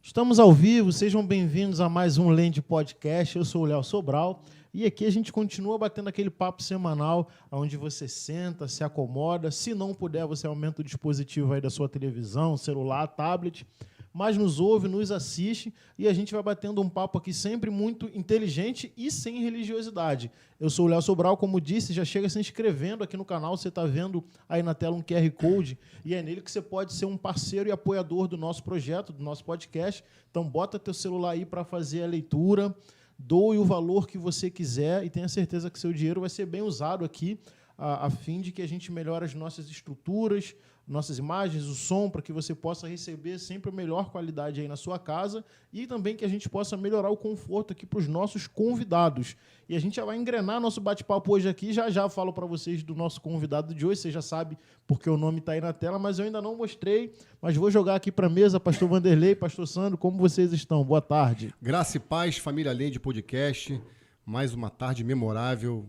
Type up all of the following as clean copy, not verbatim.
Estamos ao vivo, sejam bem-vindos a mais um Land Podcast. Eu sou o Léo Sobral e aqui a gente continua batendo aquele papo semanal onde você senta, se acomoda. Se não puder, você aumenta o dispositivo aí da sua televisão, celular, tablet, mas nos ouve, nos assiste e a gente vai batendo um papo aqui sempre muito inteligente e sem religiosidade. Eu sou o Léo Sobral, como disse, já chega se inscrevendo aqui no canal, você está vendo aí na tela um QR Code e é nele que você pode ser um parceiro e apoiador do nosso projeto, do nosso podcast. Então bota teu celular aí para fazer a leitura, doe o valor que você quiser e tenha certeza que seu dinheiro vai ser bem usado aqui a fim de que a gente melhore as nossas estruturas, nossas imagens, o som, para que você possa receber sempre a melhor qualidade aí na sua casa e também que a gente possa melhorar o conforto aqui para os nossos convidados. E a gente já vai engrenar nosso bate-papo hoje aqui, já falo para vocês do nosso convidado de hoje, você já sabe porque o nome está aí na tela, mas eu ainda não mostrei, mas vou jogar aqui para a mesa, pastor Vanderlei, pastor Sandro, como vocês estão? Boa tarde. Graça e paz, família Land Podcast, mais uma tarde memorável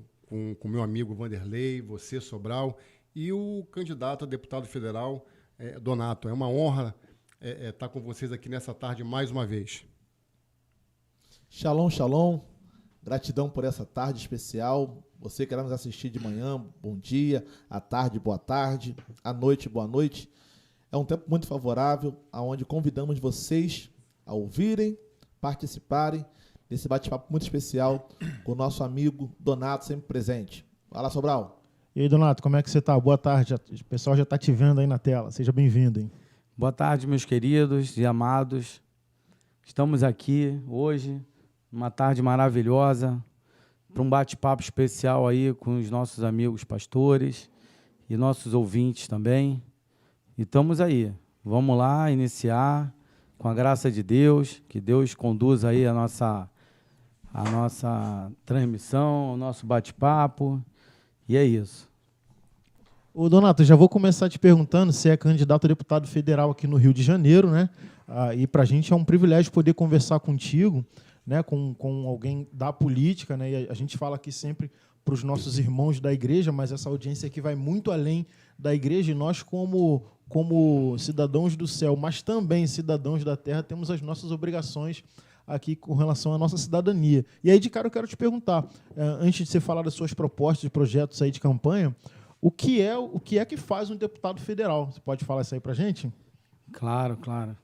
com meu amigo Vanderlei, você, Sobral, e o candidato a deputado federal, Donato. É uma honra estar com vocês aqui nessa tarde mais uma vez. Shalom, shalom. Gratidão por essa tarde especial. Você que irá nos assistir de manhã, bom dia, à tarde, boa tarde, à noite, boa noite. É um tempo muito favorável, onde convidamos vocês a ouvirem, participarem desse bate-papo muito especial com o nosso amigo Donato, sempre presente. Fala, Sobral. E aí, Donato, como é que você está? Boa tarde, o pessoal já está te vendo aí na tela. Seja bem-vindo, hein? Boa tarde, meus queridos e amados. Estamos aqui hoje, uma tarde maravilhosa, para um bate-papo especial aí com os nossos amigos pastores e nossos ouvintes também. E estamos aí. Vamos lá iniciar com a graça de Deus, que Deus conduza aí a nossa transmissão, o nosso bate-papo. E é isso. Ô, Donato, já vou começar te perguntando se é candidato a deputado federal aqui no Rio de Janeiro, né? E para a gente é um privilégio poder conversar contigo, né? Com alguém da política, né? E a gente fala aqui sempre para os nossos irmãos da igreja, mas essa audiência aqui vai muito além da igreja e nós, como cidadãos do céu, mas também cidadãos da terra, temos as nossas obrigações aqui com relação à nossa cidadania. E aí, de cara, eu quero te perguntar, antes de você falar das suas propostas de projetos aí de campanha, o que é que faz um deputado federal? Você pode falar isso aí para a gente? Claro, claro.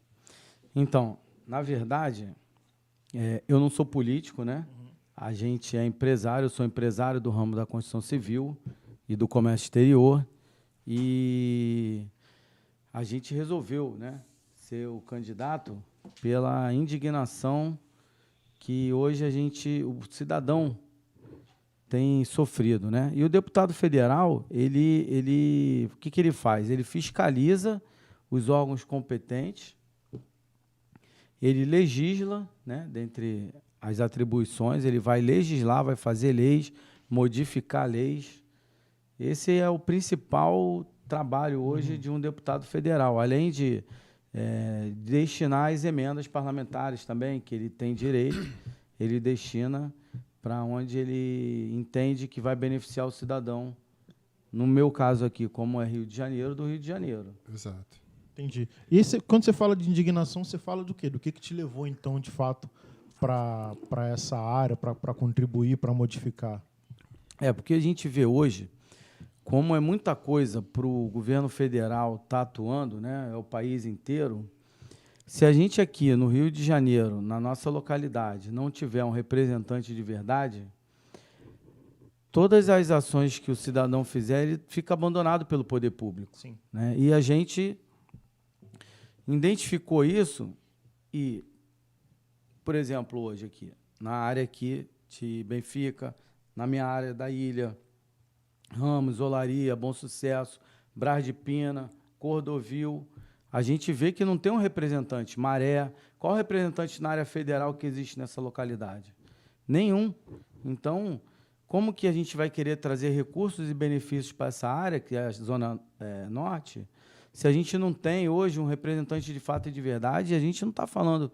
Então, na verdade, eu não sou político, né? A gente é empresário, eu sou empresário do ramo da construção civil e do comércio exterior, e a gente resolveu, né, ser o candidato pela indignação que hoje o cidadão tem sofrido, né? E o deputado federal, o que ele faz? Ele fiscaliza os órgãos competentes, ele legisla, né, dentre as atribuições, ele vai legislar, vai fazer leis, modificar leis. Esse é o principal trabalho hoje de um deputado federal, além de destinar as emendas parlamentares também, que ele tem direito, ele destina para onde ele entende que vai beneficiar o cidadão. No meu caso aqui, como é Rio de Janeiro, do Rio de Janeiro. Exato. Entendi. E quando você fala de indignação, você fala do quê? Do que te levou, então, de fato, para essa área, para contribuir, para modificar? Porque a gente vê hoje como é muita coisa para o governo federal estar atuando, né, é o país inteiro. Se a gente aqui no Rio de Janeiro, na nossa localidade, não tiver um representante de verdade, todas as ações que o cidadão fizer, ele fica abandonado pelo poder público. Sim. Né? E a gente identificou isso e, por exemplo, hoje aqui, na área aqui de Benfica, na minha área da Ilha, Ramos, Olaria, Bom Sucesso, Brás de Pina, Cordovil, a gente vê que não tem um representante. Maré, qual representante na área federal que existe nessa localidade? Nenhum. Então, como que a gente vai querer trazer recursos e benefícios para essa área, que é a Zona Norte, se a gente não tem hoje um representante de fato e de verdade? A gente não está falando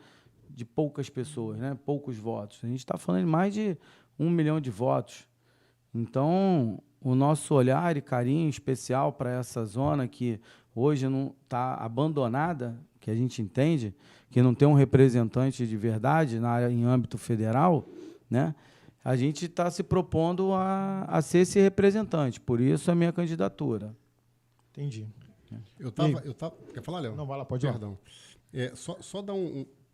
de poucas pessoas, né? Poucos votos. A gente está falando de mais de 1 milhão de votos. Então, o nosso olhar e carinho especial para essa zona que hoje não está abandonada, que a gente entende, que não tem um representante de verdade na área, em âmbito federal, né? A gente está se propondo a ser esse representante. Por isso, a minha candidatura. Entendi. Eu tava, quer falar, Léo? Não, vai lá, pode ir. Perdão. Só dar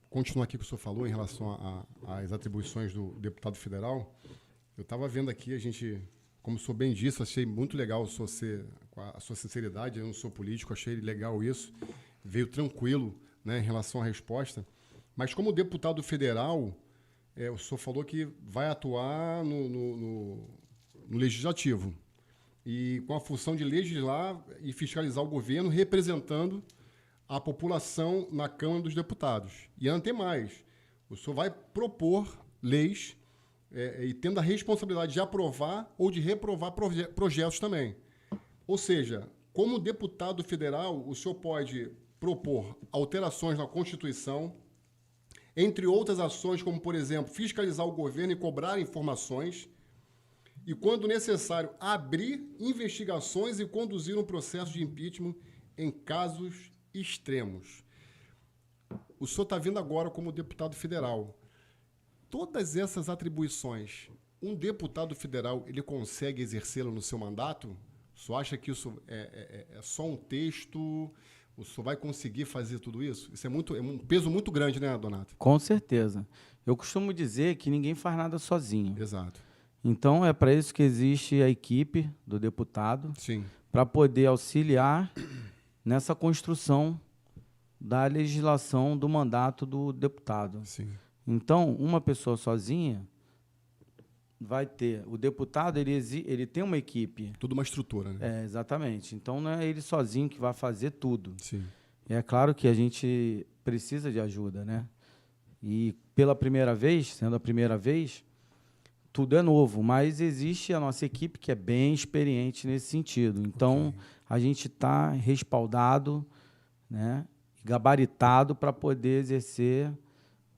continuar aqui o que o senhor falou em relação às atribuições do deputado federal. Eu estava vendo aqui, a gente, como o senhor bem disse, achei muito legal a sua sinceridade. Eu não sou político, achei legal isso. Veio tranquilo, né, em relação à resposta. Mas como deputado federal, o senhor falou que vai atuar no legislativo e com a função de legislar e fiscalizar o governo, representando a população na Câmara dos Deputados. E ainda tem mais. O senhor vai propor leis e tendo a responsabilidade de aprovar ou de reprovar projetos também. Ou seja, como deputado federal, o senhor pode propor alterações na Constituição, entre outras ações, como, por exemplo, fiscalizar o governo e cobrar informações, e, quando necessário, abrir investigações e conduzir um processo de impeachment em casos extremos. O senhor está vindo agora como deputado federal. Todas essas atribuições, um deputado federal, ele consegue exercê-las no seu mandato? O senhor acha que isso é só um texto? O senhor vai conseguir fazer tudo isso? Isso é um peso muito grande, né, Donato? Com certeza. Eu costumo dizer que ninguém faz nada sozinho. Exato. Então, é para isso que existe a equipe do deputado, Sim. para poder auxiliar nessa construção da legislação do mandato do deputado. Sim. Então, uma pessoa sozinha vai ter... O deputado, ele tem uma equipe. Tudo uma estrutura, né? Exatamente. Então, não é ele sozinho que vai fazer tudo. Sim. É claro que a gente precisa de ajuda, né? E pela primeira vez, sendo a primeira vez, tudo é novo, mas existe a nossa equipe que é bem experiente nesse sentido. Então, a gente está respaldado, né, gabaritado para poder exercer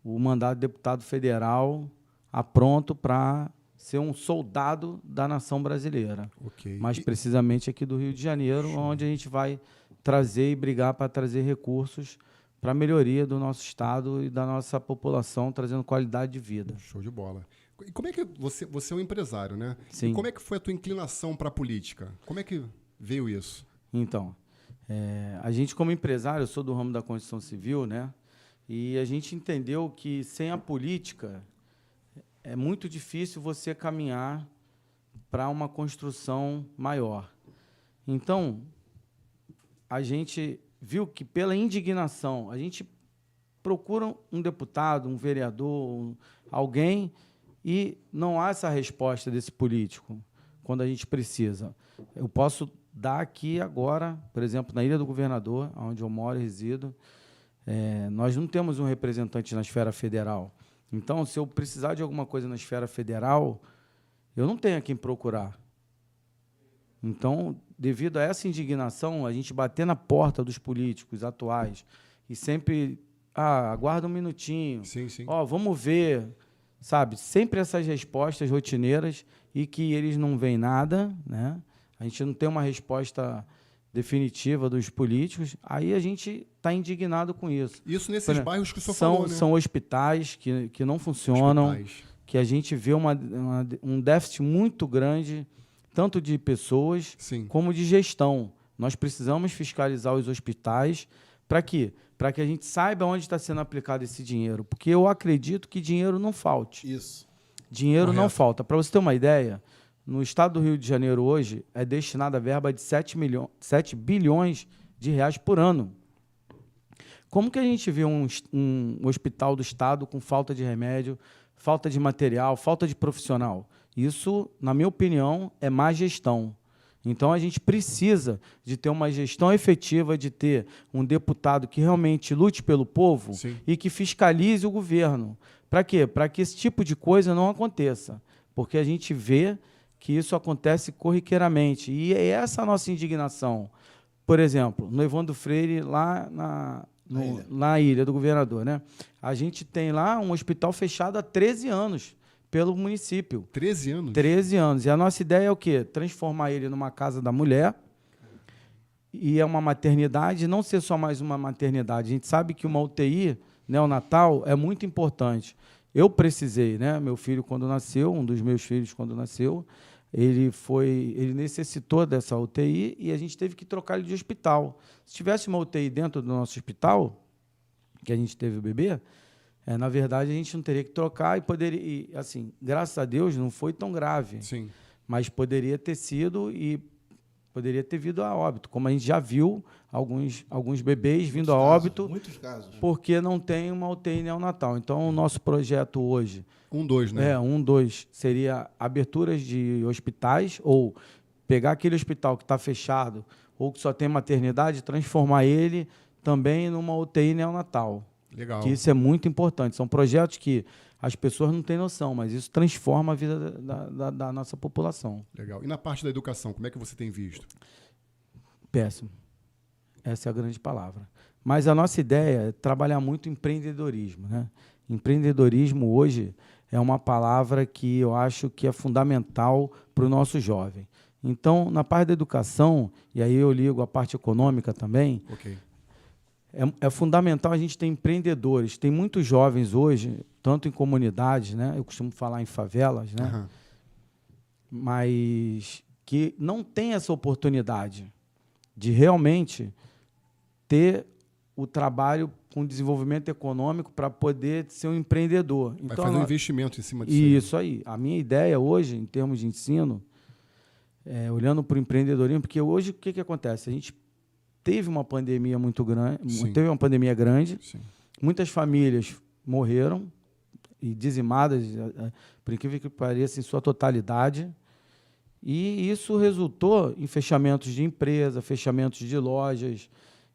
o mandato de deputado federal pronto para ser um soldado da nação brasileira. Ok. Mais precisamente aqui do Rio de Janeiro, onde a gente vai trazer e brigar para trazer recursos para a melhoria do nosso estado e da nossa população, trazendo qualidade de vida. Show de bola. E como é que você é um empresário, né? Sim. E como é que foi a tua inclinação para a política? Como é que veio isso? Então, a gente como empresário, eu sou do ramo da construção civil, né? E a gente entendeu que sem a política é muito difícil você caminhar para uma construção maior. Então, a gente viu que pela indignação, a gente procura um deputado, um vereador, alguém, e não há essa resposta desse político quando a gente precisa. Eu posso dar aqui agora, por exemplo, na Ilha do Governador, onde eu moro e resido, nós não temos um representante na esfera federal. Então, se eu precisar de alguma coisa na esfera federal, eu não tenho a quem procurar. Então, devido a essa indignação, a gente bater na porta dos políticos atuais e sempre, aguarda um minutinho, Sim, sim. Vamos ver, sabe? Sempre essas respostas rotineiras e que eles não veem nada, né? A gente não tem uma resposta definitiva dos políticos, aí a gente está indignado com isso. Isso nesses bairros que o senhor falou, né? São hospitais que não funcionam, Hospitais. que a gente vê um déficit muito grande, tanto de pessoas Sim. como de gestão. Nós precisamos fiscalizar os hospitais para quê? Para que a gente saiba onde está sendo aplicado esse dinheiro, porque eu acredito que dinheiro não falte. Isso. Dinheiro não Correto. falta. Para você ter uma ideia, no estado do Rio de Janeiro hoje é destinada a verba de 7 bilhões de reais por ano. Como que a gente vê um hospital do estado com falta de remédio, falta de material, falta de profissional. Isso, na minha opinião, é má gestão. Então, a gente precisa de ter uma gestão efetiva, de ter um deputado que realmente lute pelo povo Sim. e que fiscalize o governo. Para quê? Para que esse tipo de coisa não aconteça. Porque a gente vê que isso acontece corriqueiramente. E é essa a nossa indignação. Por exemplo, no Evandro Freire, lá na ilha do governador, né? A gente tem lá um hospital fechado há 13 anos pelo município. 13 anos? 13 anos. E a nossa ideia é o quê? Transformar ele numa casa da mulher, e é uma maternidade, não ser só mais uma maternidade. A gente sabe que uma UTI neonatal é muito importante. Eu precisei, né? Meu filho, quando nasceu, um dos meus filhos, quando nasceu, ele necessitou dessa UTI e a gente teve que trocar ele de hospital. Se tivesse uma UTI dentro do nosso hospital, que a gente teve o bebê, na verdade, a gente não teria que trocar e poderia... E, assim, graças a Deus, não foi tão grave. Sim. Mas poderia ter sido e poderia ter vindo a óbito, como a gente já viu alguns bebês vindo a óbito, Muitos casos. porque não tem uma UTI neonatal. Então, o nosso projeto hoje... 1-2, né? 1-2 seria aberturas de hospitais, ou pegar aquele hospital que está fechado ou que só tem maternidade e transformar ele também numa UTI neonatal. Legal. Que isso é muito importante. São projetos que as pessoas não têm noção, mas isso transforma a vida da nossa população. Legal. E na parte da educação, como é que você tem visto? Péssimo. Essa é a grande palavra. Mas a nossa ideia é trabalhar muito empreendedorismo, né? Empreendedorismo hoje é uma palavra que eu acho que é fundamental para o nosso jovem. Então, na parte da educação, e aí eu ligo a parte econômica também, Ok. é fundamental a gente ter empreendedores. Tem muitos jovens hoje, tanto em comunidades, né? Eu costumo falar em favelas, né? Aham. Mas que não tem essa oportunidade de realmente ter o trabalho com desenvolvimento econômico para poder ser um empreendedor. Vai fazer um investimento em cima disso. Isso aí. A minha ideia hoje, em termos de ensino, olhando para o empreendedorismo, porque hoje o que acontece? A gente teve uma pandemia muito grande, Sim. teve uma pandemia grande, Sim. muitas famílias morreram e dizimadas, por incrível que pareça, em sua totalidade, e isso resultou em fechamentos de empresa, fechamentos de lojas,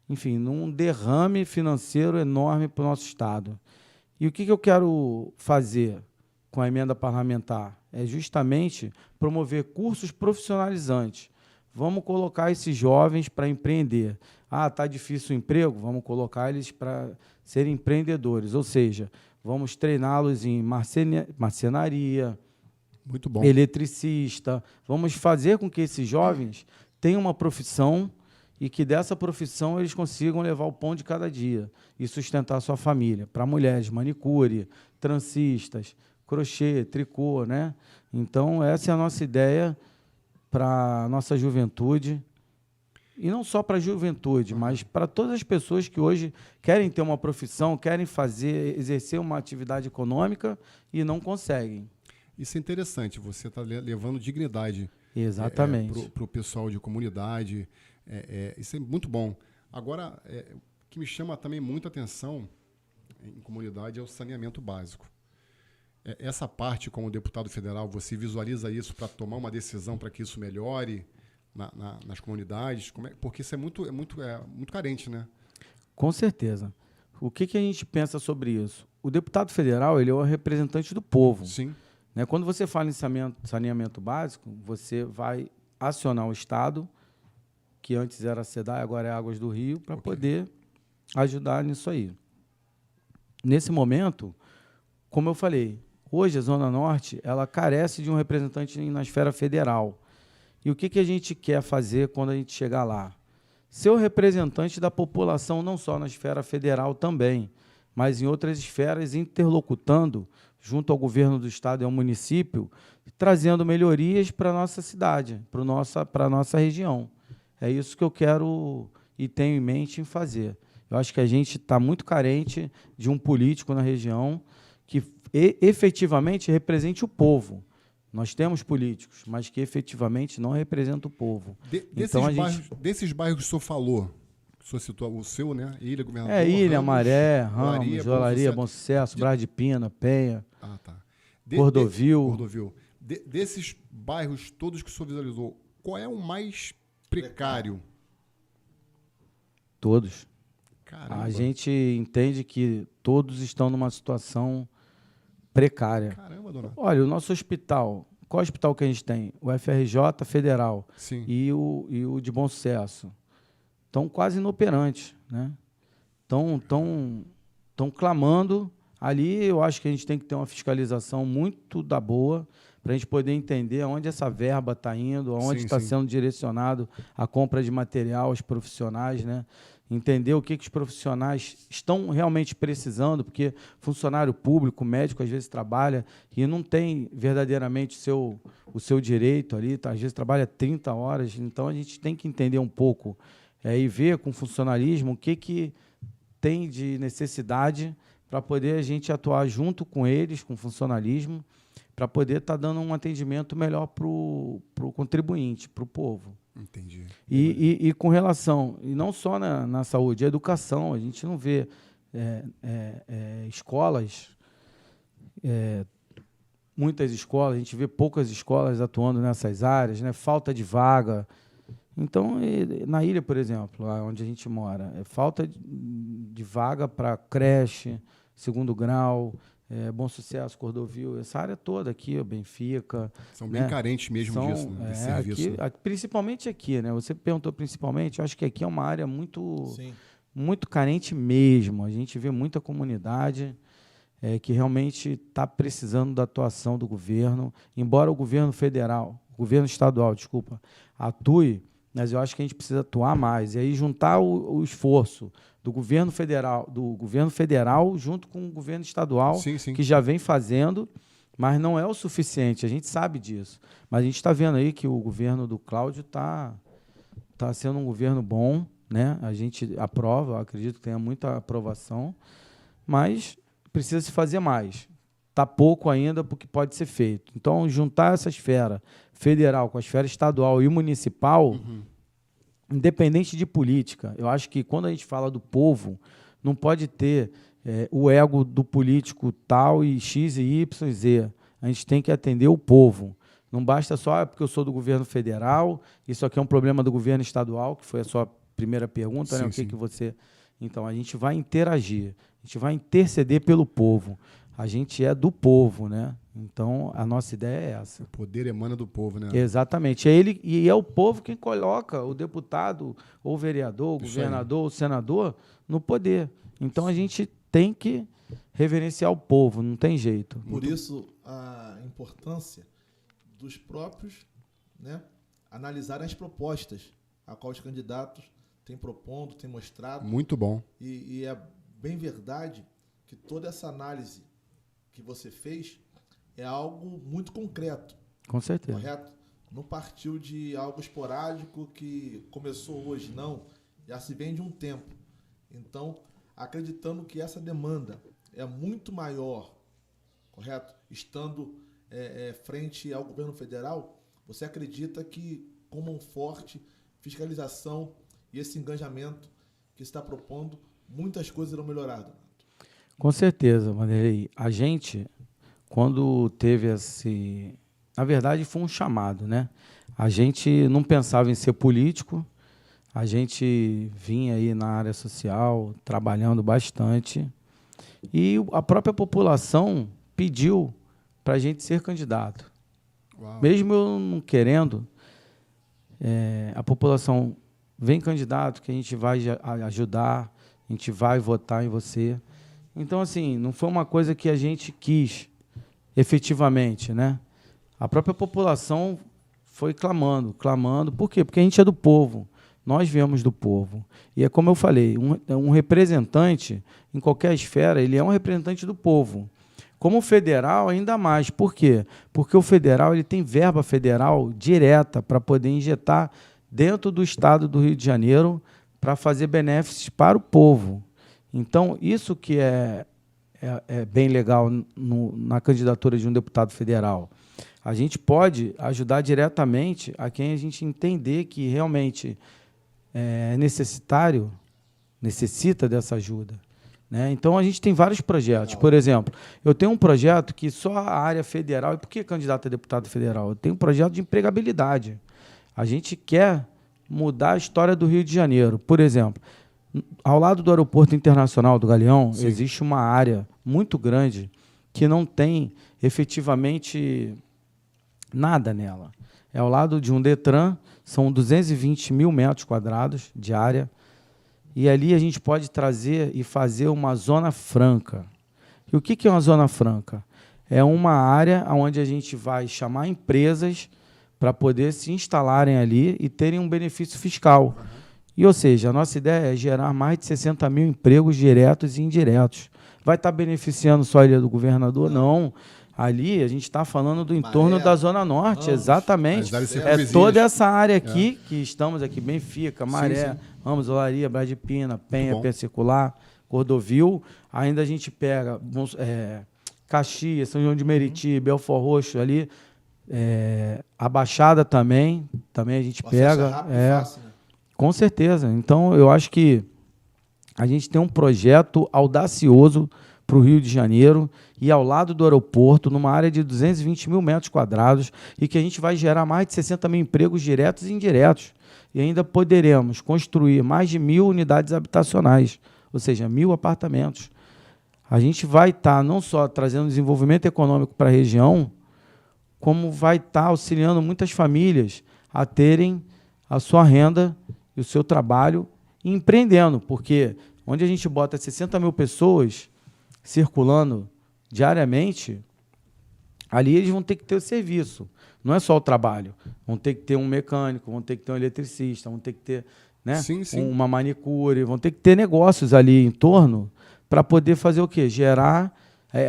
enfim, num derrame financeiro enorme para o nosso Estado. E o que eu quero fazer com a emenda parlamentar? É justamente promover cursos profissionalizantes. Vamos colocar esses jovens para empreender. Ah, está difícil o emprego? Vamos colocar eles para serem empreendedores. Ou seja, vamos treiná-los em marcenaria, Muito bom. eletricista. Vamos fazer com que esses jovens tenham uma profissão e que dessa profissão eles consigam levar o pão de cada dia e sustentar a sua família. Para mulheres, manicure, trancistas, crochê, tricô, né? Então, essa é a nossa ideia para a nossa juventude, e não só para a juventude, mas para todas as pessoas que hoje querem ter uma profissão, querem exercer uma atividade econômica e não conseguem. Isso é interessante, você está levando dignidade Exatamente. para o pessoal de comunidade. Isso é muito bom. Agora, o que me chama também muita atenção em comunidade é o saneamento básico. Essa parte, como deputado federal, você visualiza isso para tomar uma decisão para que isso melhore nas comunidades? Porque isso é muito carente, né? Com certeza. O que a gente pensa sobre isso? O deputado federal, ele é o representante do povo. Sim. Né? Quando você fala em saneamento básico, você vai acionar o Estado, que antes era a SEDAI, agora é Águas do Rio, para poder ajudar nisso aí. Nesse momento, como eu falei, hoje a Zona Norte ela carece de um representante na esfera federal. E o que a gente quer fazer quando a gente chegar lá? Ser o representante da população, não só na esfera federal também, mas em outras esferas, interlocutando junto ao governo do Estado e ao município, trazendo melhorias para a nossa cidade, para a nossa região. É isso que eu quero e tenho em mente em fazer. Eu acho que a gente está muito carente de um político na região que efetivamente represente o povo. Nós temos políticos, mas que efetivamente não representam o povo. Desses bairros que o senhor falou, o senhor citou o seu, né? Ilha, Governador Ilha, Ramos, Maré, Ramos, Olaria, Bom Sucesso, Brás de Pina, Penha. Ah, tá. Cordovil. Desses bairros todos que o senhor visualizou, qual é o mais precário? Todos. Caramba. A gente entende que todos estão numa situação precária. Caramba, dona. Olha, o nosso hospital, qual hospital que a gente tem? O FRJ Federal. Sim. E o de Bom Sucesso. Estão quase inoperantes, né? Estão clamando. Ali eu acho que a gente tem que ter uma fiscalização muito da boa para a gente poder entender aonde essa verba está indo, aonde está sendo direcionado a compra de material aos profissionais, né? Entender o que os profissionais estão realmente precisando, porque funcionário público, médico, às vezes trabalha e não tem verdadeiramente o seu direito ali, tá? Às vezes trabalha 30 horas, então a gente tem que entender um pouco e ver com funcionalismo o que tem de necessidade para poder a gente atuar junto com eles, com funcionalismo, para poder estar dando um atendimento melhor para o contribuinte, para o povo. Entendi. E com relação, e não só na saúde, a educação, a gente não vê escolas, muitas escolas, a gente vê poucas escolas atuando nessas áreas, né? Falta de vaga. Então, na ilha, por exemplo, lá onde a gente mora, falta de vaga para creche, segundo grau, Bom Sucesso, Cordovil, essa área toda aqui, o Benfica. São bem carentes mesmo disso, né? Desse serviço. Principalmente aqui, né? Você perguntou principalmente, eu acho que aqui é uma área muito Sim. muito carente mesmo. A gente vê muita comunidade que realmente está precisando da atuação do governo, embora o governo estadual, atue, mas eu acho que a gente precisa atuar mais. E aí juntar o esforço do governo federal junto com o governo estadual, sim. que já vem fazendo, mas não é o suficiente, a gente sabe disso. Mas a gente está vendo aí que o governo do Cláudio está sendo um governo bom, né? A gente aprova, eu acredito que tenha muita aprovação, mas precisa se fazer mais. Está pouco ainda porque pode ser feito. Então, juntar essa esfera federal com a esfera estadual e municipal, independente de política, eu acho que quando a gente fala do povo, não pode ter o ego do político tal e X e Y e Z. A gente tem que atender o povo. Não basta só porque eu sou do governo federal, isso aqui é um problema do governo estadual, que foi a sua primeira pergunta, né? O que você... Então, a gente vai interagir, a gente vai interceder pelo povo. A gente é do povo, né? Então, a nossa ideia é essa. O poder emana do povo, né? Exatamente. É o povo quem coloca o deputado, ou o vereador, o governador, o senador no poder. Então, a gente tem que reverenciar o povo, não tem jeito. Por isso, a importância dos próprios, né, analisarem as propostas a qual os candidatos têm propondo, têm mostrado. Muito bom. E é bem verdade que toda essa análise que você fez é algo muito concreto. Com certeza. Correto? Não partiu de algo esporádico que começou hoje, não. Já se vem de um tempo. Então, acreditando que essa demanda é muito maior, correto? Estando frente ao governo federal, você acredita que com uma forte fiscalização e esse engajamento que está propondo, muitas coisas irão melhorar, Donato? Com certeza, Vanderlei. A gente, quando teve esse... Na verdade, foi um chamado, né? A gente não pensava em ser político, a gente vinha aí na área social, trabalhando bastante, e a própria população pediu para a gente ser candidato. Uau. Mesmo eu não querendo, a população vem candidato, que a gente vai ajudar, a gente vai votar em você. Então, assim, não foi uma coisa que a gente quis efetivamente, né? A própria população foi clamando. Por quê? Porque a gente é do povo, nós viemos do povo. E é como eu falei, um representante, em qualquer esfera, ele é um representante do povo. Como o federal, ainda mais. Por quê? Porque o federal ele tem verba federal direta para poder injetar dentro do estado do Rio de Janeiro para fazer benefícios para o povo. Então, isso que é bem legal na candidatura de um deputado federal. A gente pode ajudar diretamente a quem a gente entender que realmente é necessita dessa ajuda. né? Então, a gente tem vários projetos. Por exemplo, eu tenho um projeto que só a área federal... E por que candidato a deputado federal? Eu tenho um projeto de empregabilidade. A gente quer mudar a história do Rio de Janeiro. Por exemplo, ao lado do Aeroporto Internacional do Galeão, existe uma área muito grande que não tem efetivamente nada nela. É ao lado de um Detran, são 220 mil metros quadrados de área, e ali a gente pode trazer e fazer uma zona franca. E o que é uma zona franca? É uma área onde a gente vai chamar empresas para poder se instalarem ali e terem um benefício fiscal. E, ou seja, a nossa ideia é gerar mais de 60 mil empregos diretos e indiretos. Vai estar beneficiando só a Ilha do Governador? Não. Ali a gente está falando do entorno da Zona Norte, exatamente. É toda essa área aqui, que estamos aqui, Benfica, Maré, Ramos, Olaria, Bradipina, Penha, Penha Circular, Cordovil. Ainda a gente pega Caxias, São João de Meriti, Belford Roxo ali, a Baixada também a gente pega. Fácil, né? Com certeza. Então, eu acho que a gente tem um projeto audacioso para o Rio de Janeiro e ao lado do aeroporto, numa área de 220 mil metros quadrados, e que a gente vai gerar mais de 60 mil empregos diretos e indiretos. E ainda poderemos construir mais de 1.000 unidades habitacionais, ou seja, 1.000 apartamentos. A gente vai estar não só trazendo desenvolvimento econômico para a região, como vai estar auxiliando muitas famílias a terem a sua renda e o seu trabalho e empreendendo, porque onde a gente bota 60 mil pessoas circulando diariamente, ali eles vão ter que ter o serviço. Não é só o trabalho. Vão ter que ter um mecânico, vão ter que ter um eletricista, vão ter que ter, né, uma manicure, vão ter que ter negócios ali em torno para poder fazer o quê? Gerar,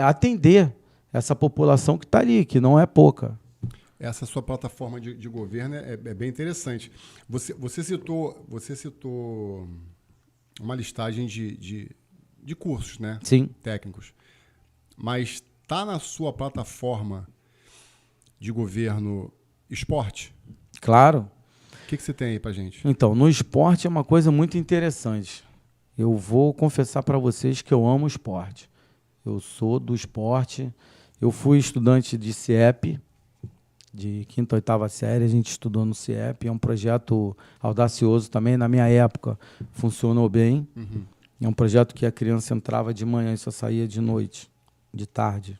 atender essa população que está ali, que não é pouca. Essa sua plataforma de governo é bem interessante. Você citou uma listagem de cursos, né? Sim. Técnicos. Mas está na sua plataforma de governo esporte? Claro. O que você tem aí para gente? Então, no esporte é uma coisa muito interessante. Eu vou confessar para vocês que eu amo esporte. Eu sou do esporte. Eu fui estudante de CIEP, de 5ª, 8ª série, a gente estudou no CIEP, é um projeto audacioso também, na minha época funcionou bem. É um projeto que a criança entrava de manhã e só saía de noite, de tarde,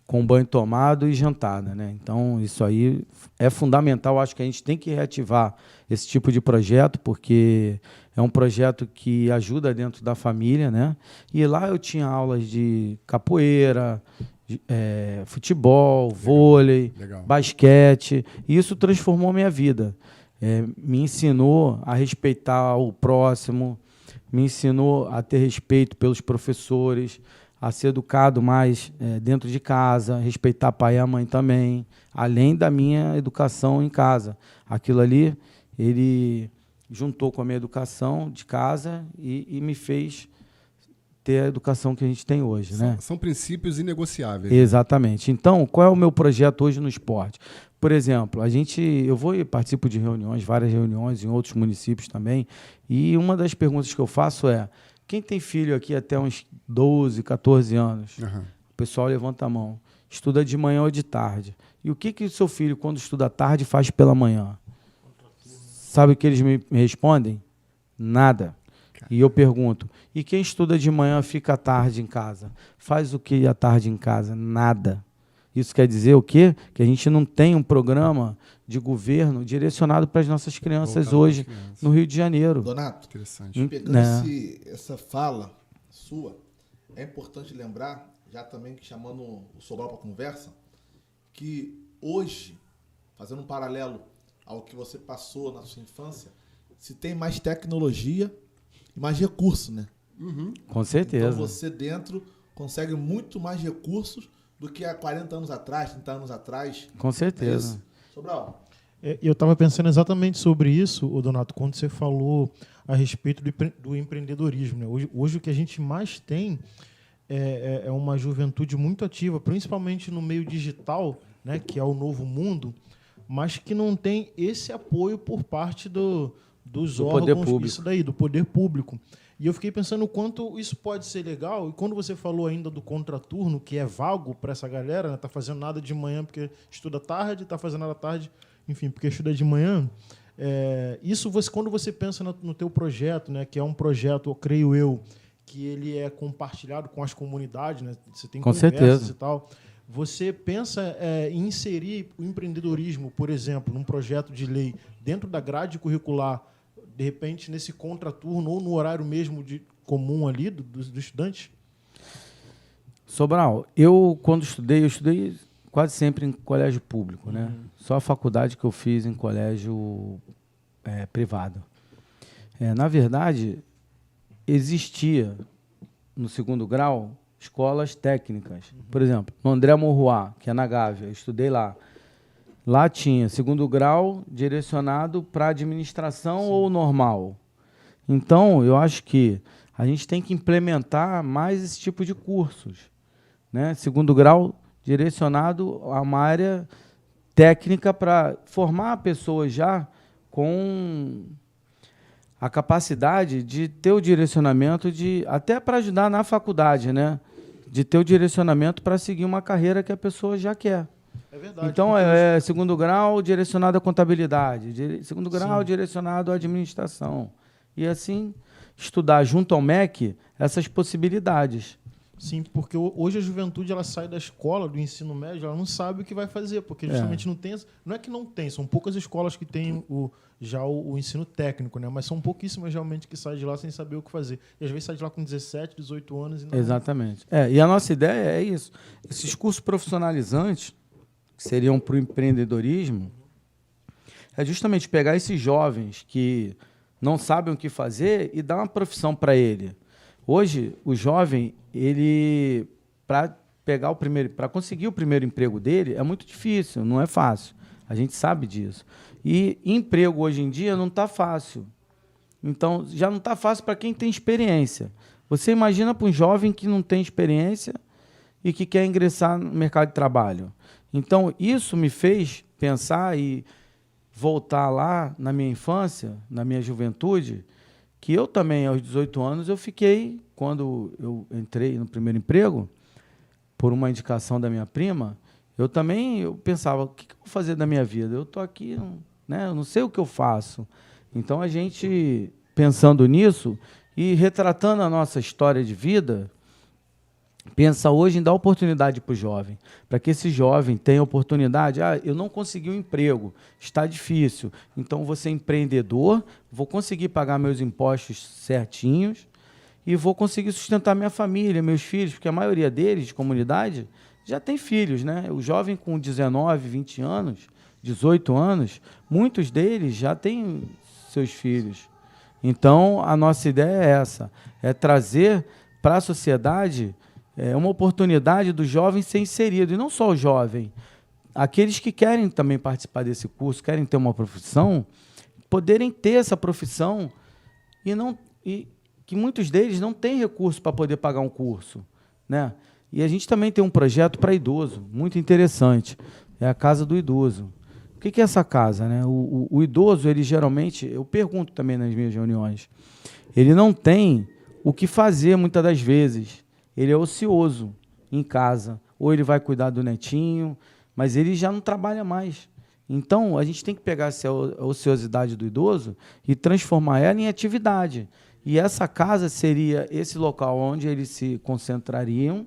com banho tomado e jantada, né? Então, isso aí é fundamental, acho que a gente tem que reativar esse tipo de projeto, porque é um projeto que ajuda dentro da família, né? E lá eu tinha aulas de capoeira, futebol, vôlei, basquete, e isso transformou minha vida. Me ensinou a respeitar o próximo, me ensinou a ter respeito pelos professores, a ser educado mais dentro de casa, respeitar pai e a mãe também, além da minha educação em casa. Aquilo ali, ele juntou com a minha educação de casa e me fez ter a educação que a gente tem hoje, né? São princípios inegociáveis. Exatamente. Então, qual é o meu projeto hoje no esporte? Por exemplo, eu participo de reuniões, várias reuniões em outros municípios também, e uma das perguntas que eu faço é: quem tem filho aqui até uns 12, 14 anos? O pessoal levanta a mão. Estuda de manhã ou de tarde. E o que o seu filho, quando estuda à tarde, faz pela manhã? Sabe o que eles me respondem? Nada. E eu pergunto: e quem estuda de manhã fica à tarde em casa? Faz o que à tarde em casa? Nada. Isso quer dizer o quê? Que a gente não tem um programa de governo direcionado para as nossas crianças hoje no Rio de Janeiro. Donato, interessante. Pegando essa fala sua, é importante lembrar, já também chamando o Sobral para conversa, que hoje, fazendo um paralelo ao que você passou na sua infância, se tem mais tecnologia e mais recurso, né? Com certeza. Então você dentro consegue muito mais recursos do que há 40 anos atrás, 30 anos atrás. Com certeza. Sobral. Eu estava pensando exatamente sobre isso, Donato, quando você falou a respeito do empreendedorismo, né? Hoje o que a gente mais tem é uma juventude muito ativa, principalmente no meio digital, né, que é o novo mundo, mas que não tem esse apoio por parte dos órgãos, poder público. isso daí, do poder público. E eu fiquei pensando o quanto isso pode ser legal. E quando você falou ainda do contraturno, que é vago para essa galera, né? Tá fazendo nada de manhã porque estuda tarde, tá fazendo nada tarde, enfim, porque estuda de manhã. Isso quando você pensa no teu projeto, né? Que é um projeto, eu creio eu, que ele é compartilhado com as comunidades, né? Você tem Com conversas certeza. e tal. Você pensa em inserir o empreendedorismo, por exemplo, num projeto de lei dentro da grade curricular, de repente nesse contraturno ou no horário mesmo comum ali do estudante? Sobral, quando eu estudei quase sempre em colégio público, né? Só a faculdade que eu fiz em colégio privado. Na verdade, existia no segundo grau escolas técnicas. Por exemplo, no André Morroá, que é na Gávea, eu estudei lá. Lá tinha segundo grau direcionado para administração ou normal. Então, eu acho que a gente tem que implementar mais esse tipo de cursos, né? Segundo grau direcionado a uma área técnica para formar pessoas já com a capacidade de ter o direcionamento até para ajudar na faculdade, né? De ter o direcionamento para seguir uma carreira que a pessoa já quer. É verdade. Então, segundo grau direcionado à contabilidade, segundo grau direcionado à administração. E assim, estudar junto ao MEC essas possibilidades. Sim, porque hoje a juventude ela sai da escola, do ensino médio, ela não sabe o que vai fazer, porque justamente não tem... Não é que não tem, são poucas escolas que têm já o ensino técnico, né? Mas são pouquíssimas realmente que saem de lá sem saber o que fazer. E às vezes sai de lá com 17, 18 anos. E não... Exatamente. E a nossa ideia é isso. Esses cursos profissionalizantes, que seriam para o empreendedorismo, é justamente pegar esses jovens que não sabem o que fazer e dar uma profissão para ele. Hoje, o jovem, para conseguir o primeiro emprego dele, é muito difícil, não é fácil. A gente sabe disso. E emprego hoje em dia não está fácil. Então, já não está fácil para quem tem experiência. Você imagina para um jovem que não tem experiência e que quer ingressar no mercado de trabalho. Então, isso me fez pensar e voltar lá na minha infância, na minha juventude, que eu também, aos 18 anos, eu fiquei, quando eu entrei no primeiro emprego, por uma indicação da minha prima, eu pensava, o que eu vou fazer da minha vida? Eu estou aqui, né, eu não sei o que eu faço. Então, a gente, pensando nisso e retratando a nossa história de vida, pensa hoje em dar oportunidade para o jovem, para que esse jovem tenha oportunidade. Eu não consegui um emprego, está difícil, então vou ser empreendedor, vou conseguir pagar meus impostos certinhos e vou conseguir sustentar minha família, meus filhos, porque a maioria deles, de comunidade, já tem filhos, né? O jovem com 19, 20 anos, 18 anos, muitos deles já têm seus filhos. Então, a nossa ideia é essa, é trazer para a sociedade uma oportunidade do jovem ser inserido, e não só o jovem, aqueles que querem também participar desse curso, querem ter uma profissão, poderem ter essa profissão e que muitos deles não têm recurso para poder pagar um curso, né? E a gente também tem um projeto para idoso, muito interessante, é a Casa do Idoso. O que é essa casa, né? O idoso, ele geralmente, eu pergunto também nas minhas reuniões, ele não tem o que fazer muitas das vezes. Ele é ocioso em casa, ou ele vai cuidar do netinho, mas ele já não trabalha mais. Então, a gente tem que pegar essa ociosidade do idoso e transformar ela em atividade. E essa casa seria esse local onde eles se concentrariam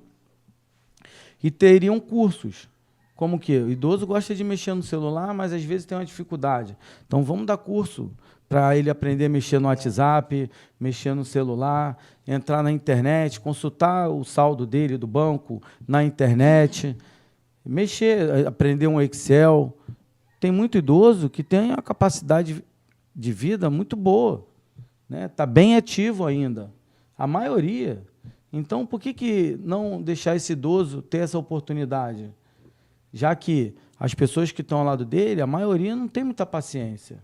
e teriam cursos. Como que o idoso gosta de mexer no celular, mas às vezes tem uma dificuldade. Então, vamos dar curso para ele aprender a mexer no WhatsApp, mexer no celular, entrar na internet, consultar o saldo dele do banco na internet, mexer, aprender um Excel. Tem muito idoso que tem a capacidade de vida muito boa, né? Está bem ativo ainda, a maioria. Então, por que não deixar esse idoso ter essa oportunidade? Já que as pessoas que estão ao lado dele, a maioria não tem muita paciência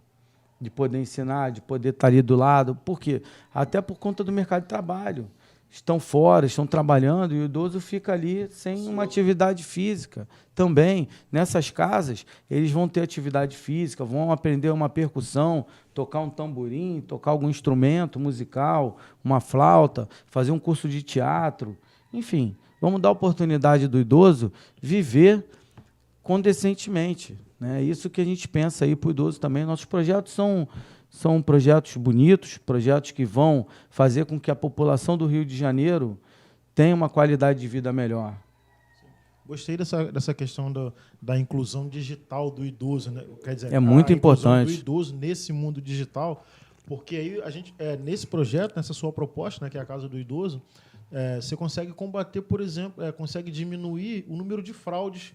de poder ensinar, de poder estar ali do lado. Por quê? Até por conta do mercado de trabalho. estão fora, estão trabalhando, e o idoso fica ali sem uma atividade física também. Nessas casas, eles vão ter atividade física, vão aprender uma percussão, tocar um tamborim, tocar algum instrumento musical, uma flauta, fazer um curso de teatro. Enfim, vamos dar a oportunidade do idoso viver condecentemente, né? Isso que a gente pensa aí para o idoso também. Nossos projetos são projetos bonitos, projetos que vão fazer com que a população do Rio de Janeiro tenha uma qualidade de vida melhor. Gostei dessa questão da inclusão digital do idoso, né? Quer dizer, É muito a inclusão importante. do idoso nesse mundo digital, porque aí a gente, nesse projeto, nessa sua proposta, né, que é a Casa do Idoso, você consegue combater, por exemplo, consegue diminuir o número de fraudes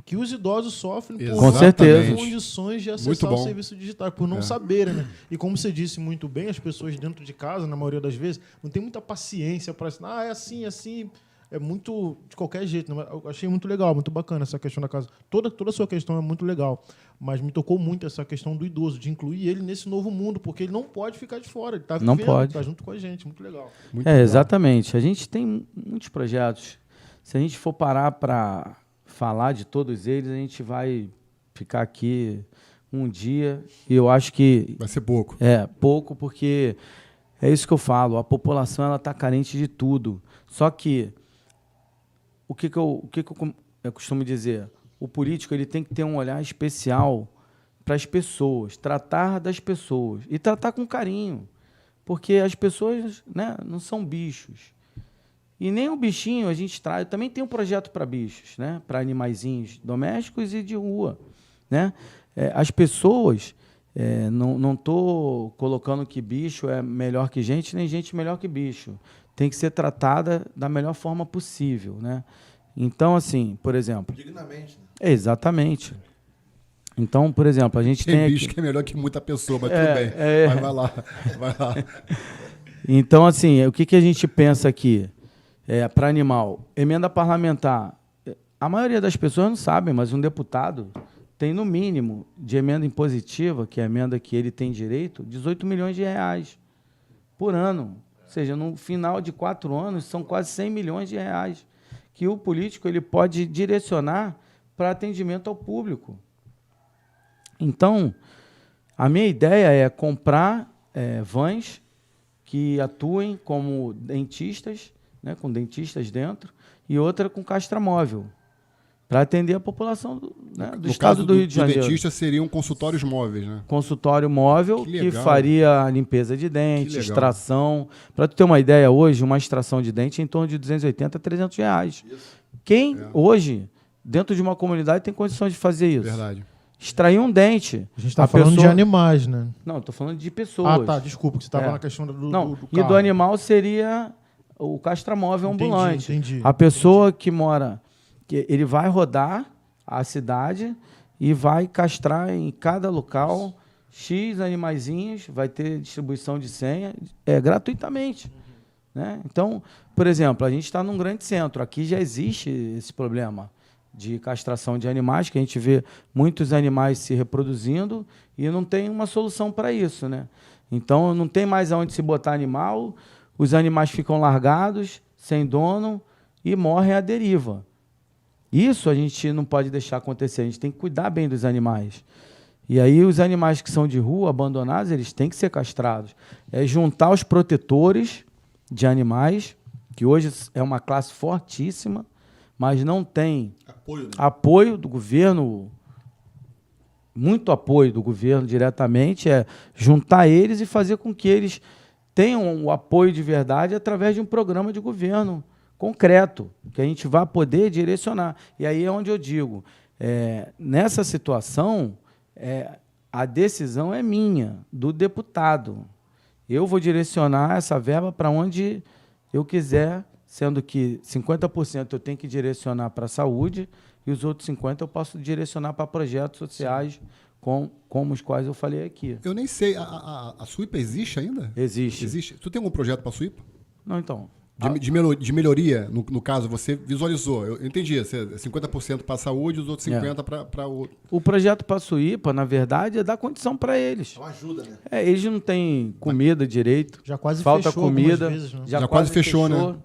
que os idosos sofrem por Com certeza. não ter condições de acessar o serviço digital, por não saberem, né? E como você disse muito bem, as pessoas dentro de casa, na maioria das vezes, não tem muita paciência para é assim, é muito de qualquer jeito. Né? Eu achei muito legal, muito bacana essa questão da casa. Toda a sua questão é muito legal, mas me tocou muito essa questão do idoso, de incluir ele nesse novo mundo, porque ele não pode ficar de fora, ele está vivendo, está junto com a gente, muito legal. Muito legal. Exatamente. A gente tem muitos projetos. Se a gente for parar para falar de todos eles, a gente vai ficar aqui um dia, e eu acho que... Vai ser pouco. Pouco, porque é isso que eu falo, a população está carente de tudo. Só que, o que eu costumo dizer? O político ele tem que ter um olhar especial para as pessoas, tratar das pessoas, e tratar com carinho, porque as pessoas, né, não são bichos. E nem o bichinho a gente traz. Também tem um projeto para bichos, né? Para animaizinhos domésticos e de rua, né? As pessoas, não estou colocando que bicho é melhor que gente, nem gente melhor que bicho. Tem que ser tratada da melhor forma possível, né? Então, assim, por exemplo... Dignamente. Né? Exatamente. Então, por exemplo, a gente tem bicho aqui... que é melhor que muita pessoa, mas tudo bem. Mas vai lá. Então, assim, o que a gente pensa aqui? Para animal, emenda parlamentar. A maioria das pessoas não sabem, mas um deputado tem, no mínimo, de emenda impositiva, que é a emenda que ele tem direito, 18 milhões de reais por ano. Ou seja, no final de 4 anos, são quase 100 milhões de reais que o político ele pode direcionar para atendimento ao público. Então, a minha ideia é comprar vans que atuem como dentistas, né, com dentistas dentro, e outra com castramóvel, para atender a população do estado do Rio de Janeiro. O dentista seriam consultórios móveis, né? Consultório móvel que faria a limpeza de dente, extração. Para tu ter uma ideia, hoje, uma extração de dente é em torno de 280 a 300 reais. Quem, hoje, dentro de uma comunidade, tem condições de fazer isso? Verdade. Extrair um dente. A gente está falando de animais, né? Não, estou falando de pessoas. Ah, tá, desculpa, que você estava na questão do Não, do e carro. do animal seria o castramóvel ambulante. Entendi. A pessoa que mora, que ele vai rodar a cidade e vai castrar em cada local X animaizinhos, vai ter distribuição de senha gratuitamente. Né? Então, por exemplo, a gente está num grande centro, aqui já existe esse problema de castração de animais, que a gente vê muitos animais se reproduzindo e não tem uma solução para isso. Né? Então, não tem mais aonde se botar animal, os animais ficam largados, sem dono, e morrem à deriva. Isso a gente não pode deixar acontecer, a gente tem que cuidar bem dos animais. E aí os animais que são de rua, abandonados, eles têm que ser castrados. É juntar os protetores de animais, que hoje é uma classe fortíssima, mas não tem apoio do governo, muito apoio do governo diretamente, juntar eles e fazer com que eles tenham o apoio de verdade através de um programa de governo concreto, que a gente vai poder direcionar. E aí é onde eu digo, nessa situação, a decisão é minha, do deputado. Eu vou direcionar essa verba para onde eu quiser, sendo que 50% eu tenho que direcionar para a saúde e os outros 50% eu posso direcionar para projetos sociais, como os quais eu falei aqui. Eu nem sei, a Suípa existe ainda? Existe. Existe. Tu tem algum projeto para a Suípa? Não, então. de melhoria, no caso, você visualizou. Eu entendi, 50% para a saúde, os outros 50% para o... O projeto Passo IPA, na verdade, é dar condição para eles. É uma ajuda, né? Eles não têm comida direito. Já quase falta fechou comida. algumas vezes, né? Já quase fechou, né?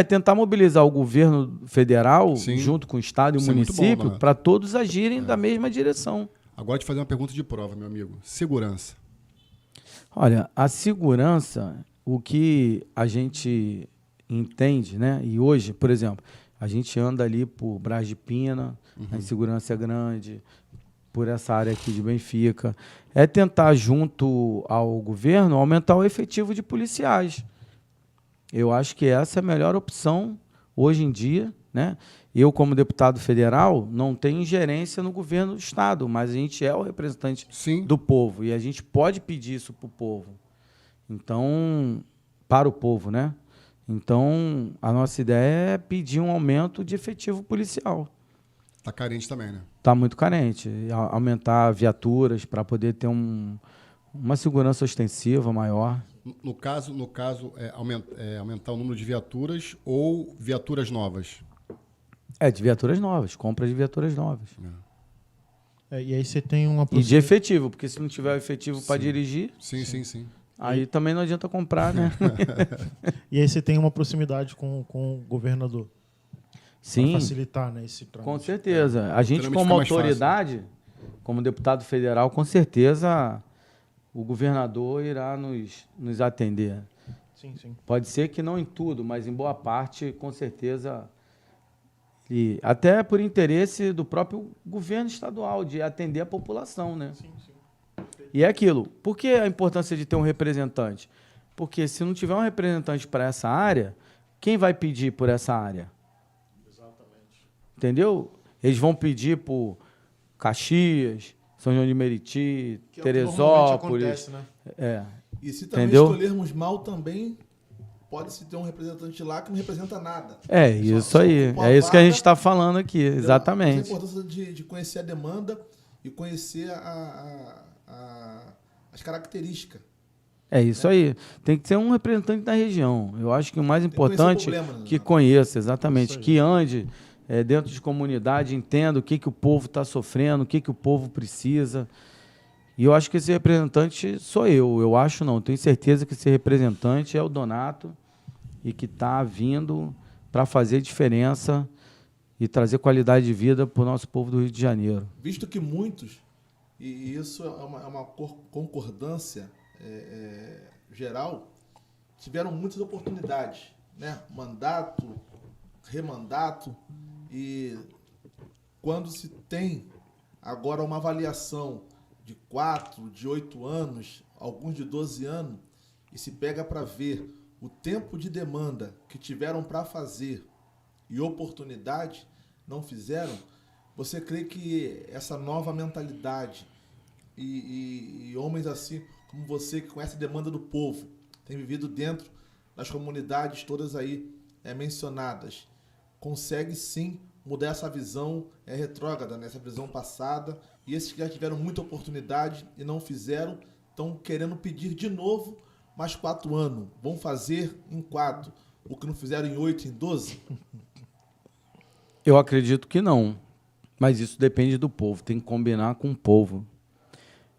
Tentar mobilizar o governo federal, Sim. junto com o Estado e o Isso é muito bom, município, né? para todos agirem da mesma direção. Agora te fazer uma pergunta de prova, meu amigo. Segurança. Olha, a segurança, o que a gente entende, né? E hoje, por exemplo, a gente anda ali por Brás de Pina, a insegurança é grande, por essa área aqui de Benfica. É tentar, junto ao governo, aumentar o efetivo de policiais. Eu acho que essa é a melhor opção hoje em dia, né? Eu, como deputado federal, não tenho ingerência no governo do Estado, mas a gente é o representante Sim. do povo e a gente pode pedir isso para o povo. Então, para o povo, né? Então, a nossa ideia é pedir um aumento de efetivo policial. Tá carente também, né? Está muito carente. Aumentar viaturas para poder ter uma segurança ostensiva maior. No caso aumentar o número de viaturas ou viaturas novas? De viaturas novas, compra de viaturas novas. E aí você tem uma... E de efetivo, porque se não tiver o efetivo para dirigir, Sim. aí também não adianta comprar, né? E aí você tem uma proximidade com o governador. Sim, Para facilitar, né, esse trâmite. com certeza. A gente, trâmite como fica mais autoridade, como deputado federal, com certeza o governador irá nos atender. Sim. Pode ser que não em tudo, mas em boa parte, com certeza, e até por interesse do próprio governo estadual, de atender a população, né? Sim. E é aquilo. Por que a importância de ter um representante? Porque se não tiver um representante para essa área, quem vai pedir por essa área? Exatamente. Entendeu? Eles vão pedir por Caxias, São João de Meriti, Que é o que Teresópolis. normalmente acontece, né? E se também Entendeu? escolhermos mal também, pode-se ter um representante lá que não representa nada. Isso aí. ocupa É isso que a vaga, gente está falando aqui, entendeu? exatamente. Mas a importância de conhecer a demanda e conhecer as características. É isso aí. Tem que ser um representante da região. Eu acho que o mais que conhecer o importante problema, né? que conheça, Isso exatamente, aí. que ande dentro de comunidade, entenda o que o povo está sofrendo, o que o povo precisa. E eu acho que esse representante sou eu. Eu acho não, tenho certeza que esse representante é o Donato e que está vindo para fazer diferença e trazer qualidade de vida para o nosso povo do Rio de Janeiro. Visto que muitos, e isso é uma concordância geral, tiveram muitas oportunidades, né? Mandato, remandato, e quando se tem agora uma avaliação de 4, de 8 anos, alguns de 12 anos, e se pega para ver o tempo de demanda que tiveram para fazer e oportunidade, não fizeram, você crê que essa nova mentalidade e homens assim como você, que conhece a demanda do povo, tem vivido dentro das comunidades todas aí mencionadas, consegue sim mudar essa visão retrógrada, né? Essa visão passada, e esses que já tiveram muita oportunidade e não fizeram, estão querendo pedir de novo mais 4 anos. Vão fazer em 4 o que não fizeram em 8, em 12? Eu acredito que não, mas isso depende do povo, tem que combinar com o povo.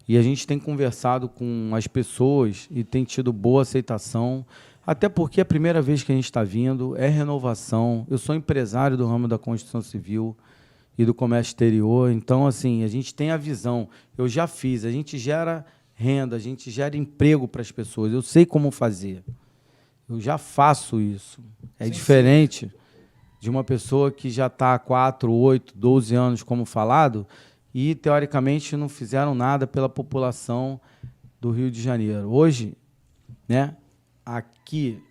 E a gente tem conversado com as pessoas e tem tido boa aceitação, até porque a primeira vez que a gente está vindo é renovação. Eu sou empresário do ramo da construção civil e do comércio exterior, então, assim, a gente tem a visão. Eu já fiz, a gente gera renda, a gente gera emprego para as pessoas, eu sei como fazer. Eu já faço isso. É diferente de uma pessoa que já está há 4, 8, 12 anos, como falado, e, teoricamente, não fizeram nada pela população do Rio de Janeiro. Hoje, né, aqui,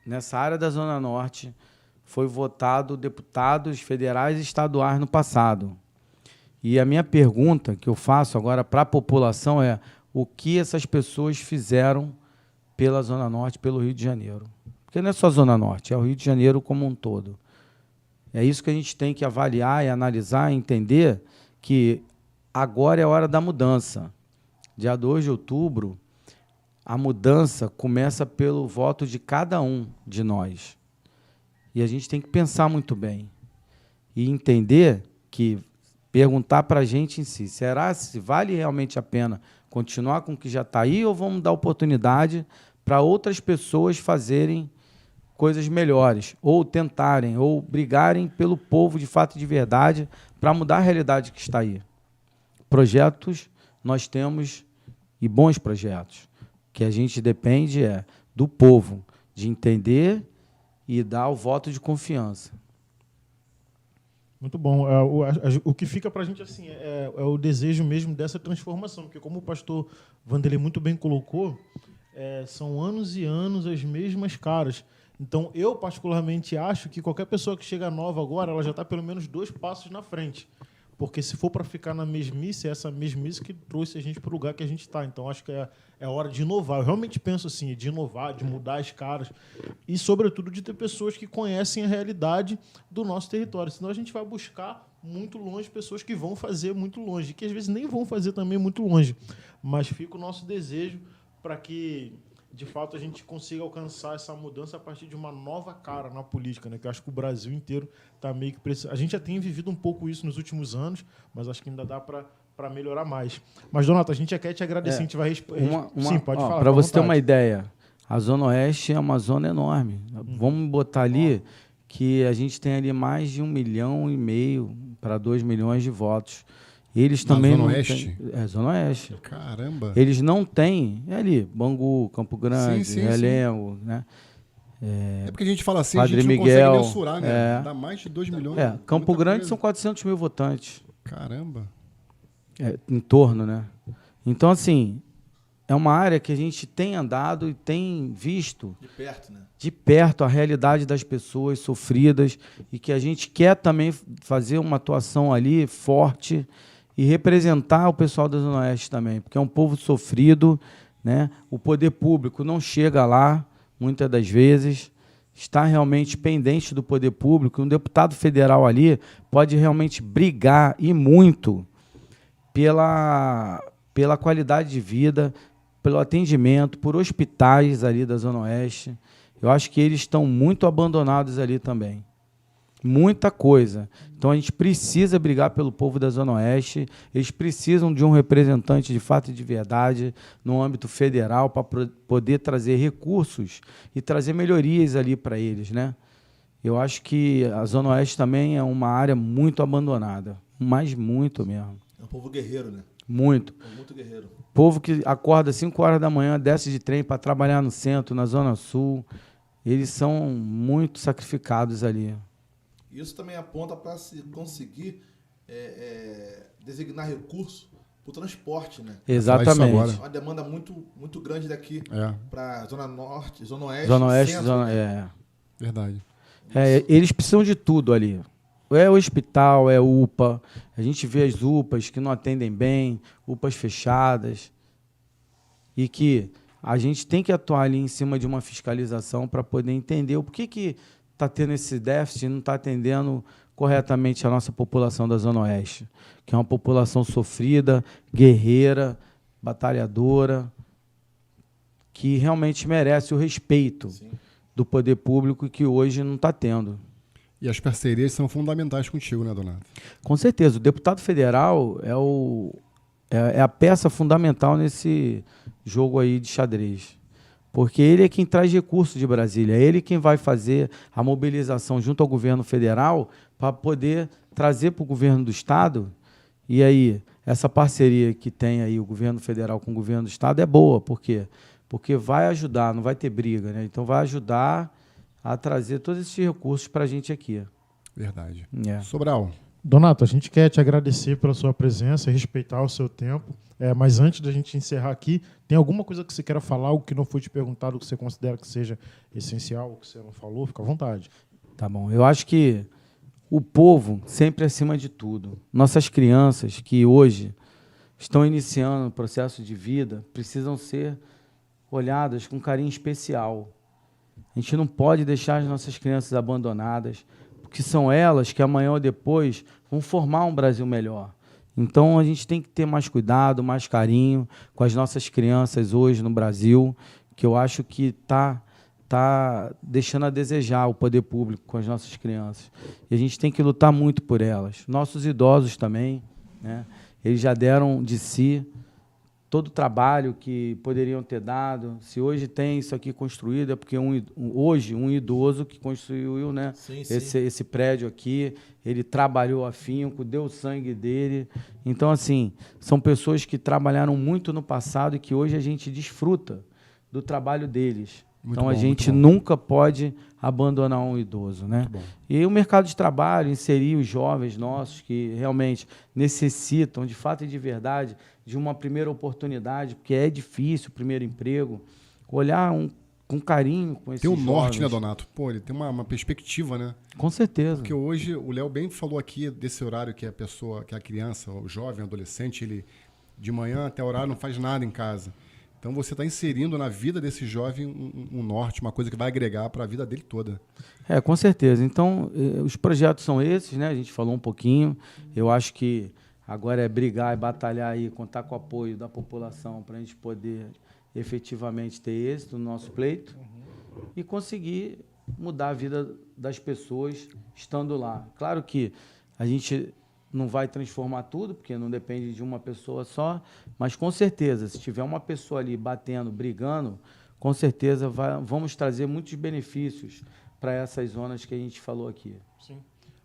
nessa área da Zona Norte, foi votado deputados federais e estaduais no passado. E a minha pergunta que eu faço agora para a população é: o que essas pessoas fizeram pela Zona Norte, pelo Rio de Janeiro? Porque não é só a Zona Norte, é o Rio de Janeiro como um todo. É isso que a gente tem que avaliar e analisar e entender que agora é a hora da mudança. Dia 2 de outubro, a mudança começa pelo voto de cada um de nós. E a gente tem que pensar muito bem e entender que perguntar para a gente em si, será se vale realmente a pena continuar com o que já está aí ou vamos dar oportunidade para outras pessoas fazerem coisas melhores, ou tentarem, ou brigarem pelo povo de fato e de verdade para mudar a realidade que está aí. Projetos nós temos, e bons projetos, que a gente depende do povo, de entender e dar o voto de confiança. Muito bom. O que fica para a gente assim, é o desejo mesmo dessa transformação, porque como o pastor Vanderlei muito bem colocou, são anos e anos as mesmas caras. Então, eu particularmente acho que qualquer pessoa que chega nova agora, ela já está pelo menos 2 passos na frente. Porque se for para ficar na mesmice, é essa mesmice que trouxe a gente para o lugar que a gente está. Então, acho que é hora de inovar. Eu realmente penso assim, de inovar, de mudar as caras e, sobretudo, de ter pessoas que conhecem a realidade do nosso território. Senão a gente vai buscar muito longe pessoas que vão fazer muito longe, que às vezes nem vão fazer também muito longe. Mas fica o nosso desejo para que, de fato, a gente consiga alcançar essa mudança a partir de uma nova cara na política, né? Que eu acho que o Brasil inteiro está meio que precisando. A gente já tem vivido um pouco isso nos últimos anos, mas acho que ainda dá para melhorar mais. Mas, Donato, a gente já quer te agradecer. A gente vai Sim, pode falar. Para você ter uma ideia, a Zona Oeste é uma zona enorme. Vamos botar ali que a gente tem ali mais de 1,5 milhão para 2 milhões de votos. Eles também Zona não Oeste? têm, Zona Oeste. Caramba! Eles não têm, ali, Bangu, Campo Grande, Realengo, né? Porque a gente fala assim, Padre a gente não Miguel, consegue mensurar, né? Dá mais de 2 milhões. Campo Grande são 400 mil votantes. Caramba! Em torno, né? Então, assim, é uma área que a gente tem andado e tem visto De perto, né? De perto a realidade das pessoas sofridas e que a gente quer também fazer uma atuação ali forte e representar o pessoal da Zona Oeste também, porque é um povo sofrido, né? O poder público não chega lá, muitas das vezes, está realmente pendente do poder público. Um deputado federal ali pode realmente brigar, e muito, pela qualidade de vida, pelo atendimento, por hospitais ali da Zona Oeste. Eu acho que eles estão muito abandonados ali também. Muita coisa. Então, a gente precisa brigar pelo povo da Zona Oeste, eles precisam de um representante de fato e de verdade no âmbito federal para poder trazer recursos e trazer melhorias ali para eles, né? Eu acho que a Zona Oeste também é uma área muito abandonada, mas muito mesmo. É um povo guerreiro, né? Muito. Muito guerreiro. Povo que acorda às 5 horas da manhã, desce de trem para trabalhar no centro, na Zona Sul. Eles são muito sacrificados ali. Isso também aponta para se conseguir designar recurso para o transporte, né? Exatamente. É uma demanda muito, muito grande daqui para Zona Norte, Zona Oeste. Zona Oeste, centro, Verdade. Eles precisam de tudo ali. É hospital, é UPA. A gente vê as UPAs que não atendem bem, UPAs fechadas. E que a gente tem que atuar ali em cima de uma fiscalização para poder entender o porquê está tendo esse déficit e não está atendendo corretamente a nossa população da Zona Oeste, que é uma população sofrida, guerreira, batalhadora, que realmente merece o respeito do poder público e que hoje não está tendo. E as parcerias são fundamentais contigo, né, Donato? Com certeza. O deputado federal é a peça fundamental nesse jogo aí de xadrez. Porque ele é quem traz recursos de Brasília, é ele quem vai fazer a mobilização junto ao governo federal para poder trazer para o governo do Estado. E aí, essa parceria que tem aí o governo federal com o governo do Estado é boa. Por quê? Porque vai ajudar, não vai ter briga, né? Então, vai ajudar a trazer todos esses recursos para a gente aqui. Verdade. É. Sobral. Donato, a gente quer te agradecer pela sua presença e respeitar o seu tempo. Mas antes da gente encerrar aqui, tem alguma coisa que você queira falar, algo que não foi te perguntado, que você considera que seja essencial, que você não falou? Fica à vontade. Tá bom. Eu acho que o povo sempre acima de tudo. Nossas crianças que hoje estão iniciando o processo de vida precisam ser olhadas com carinho especial. A gente não pode deixar as nossas crianças abandonadas, porque são elas que amanhã ou depois vão formar um Brasil melhor. Então, a gente tem que ter mais cuidado, mais carinho com as nossas crianças hoje no Brasil, que eu acho que está está deixando a desejar o poder público com as nossas crianças. E a gente tem que lutar muito por elas. Nossos idosos também, né? Eles já deram de si todo o trabalho que poderiam ter dado. Se hoje tem isso aqui construído, é porque hoje um idoso que construiu, né, Sim. esse prédio aqui, ele trabalhou afinco, deu o sangue dele. Então, assim, são pessoas que trabalharam muito no passado e que hoje a gente desfruta do trabalho deles. Muito então, bom, a gente muito bom. nunca pode abandonar um idoso, né? Muito bom. E o mercado de trabalho, inserir os jovens nossos que realmente necessitam, de fato e de verdade, de uma primeira oportunidade, porque é difícil o primeiro emprego, olhar com carinho com esses Tem o norte, né, jovens. Donato? Pô, ele tem uma perspectiva, né? Com certeza. Porque hoje, o Léo bem falou aqui desse horário que a pessoa, que a criança, o jovem, o adolescente, ele de manhã até o horário não faz nada em casa. Então você está inserindo na vida desse jovem um norte, uma coisa que vai agregar para a vida dele toda. Com certeza. Então, os projetos são esses, né? A gente falou um pouquinho. Eu acho que agora é brigar e batalhar aí, contar com o apoio da população para a gente poder efetivamente ter êxito no nosso pleito e conseguir mudar a vida das pessoas estando lá. Claro que a gente não vai transformar tudo, porque não depende de uma pessoa só, mas com certeza, se tiver uma pessoa ali batendo, brigando, com certeza vamos trazer muitos benefícios para essas zonas que a gente falou aqui. Sim.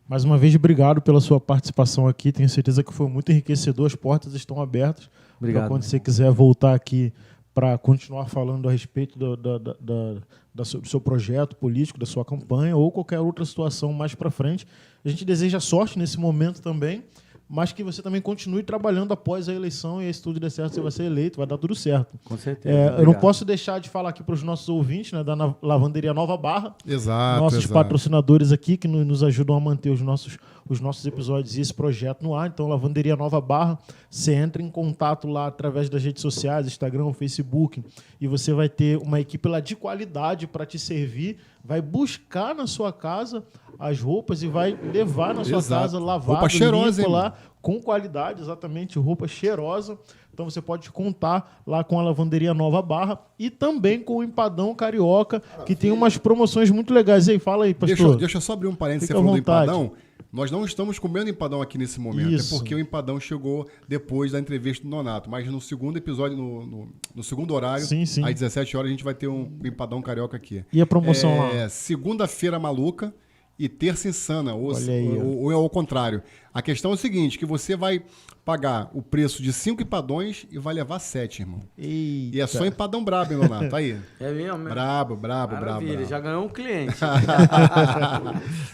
Mais uma vez, obrigado pela sua participação aqui. Tenho certeza que foi muito enriquecedor. As portas estão abertas. Obrigado. Quando você quiser voltar aqui para continuar falando a respeito do seu projeto político, da sua campanha ou qualquer outra situação mais para frente. A gente deseja sorte nesse momento também, mas que você também continue trabalhando após a eleição e se tudo der certo, você vai ser eleito, vai dar tudo certo. Com certeza. Eu não posso deixar de falar aqui para os nossos ouvintes, né, da Lavanderia Nova Barra, Exato, nossos exato. patrocinadores aqui que nos ajudam a manter os nossos episódios e esse projeto no ar. Então, Lavanderia Nova Barra, você entra em contato lá através das redes sociais, Instagram, Facebook, e você vai ter uma equipe lá de qualidade para te servir, vai buscar na sua casa as roupas e vai levar na sua Exato. casa lavado, Roupa cheirosa, limpo hein, lá, com qualidade, exatamente, roupa cheirosa. Então você pode contar lá com a Lavanderia Nova Barra e também com o Empadão Carioca, que tem umas promoções muito legais. E aí, fala aí, pastor. Deixa eu só abrir um parênteses, você Fica à falou do vontade. empadão. Nós não estamos comendo empadão aqui nesse momento, Isso. é porque o empadão chegou depois da entrevista do Donato. Mas no segundo episódio, no segundo horário, Sim. às 17 horas, a gente vai ter um empadão carioca aqui. E a promoção lá? Segunda-feira maluca e terça insana, Olha aí, ó. ou é ao contrário. A questão é o seguinte, que você vai pagar o preço de 5 empadões e vai levar 7, irmão. Eita. E é só empadão brabo, hein, Donato? Aí. É mesmo? Brabo. Maravilha, já ganhou um cliente.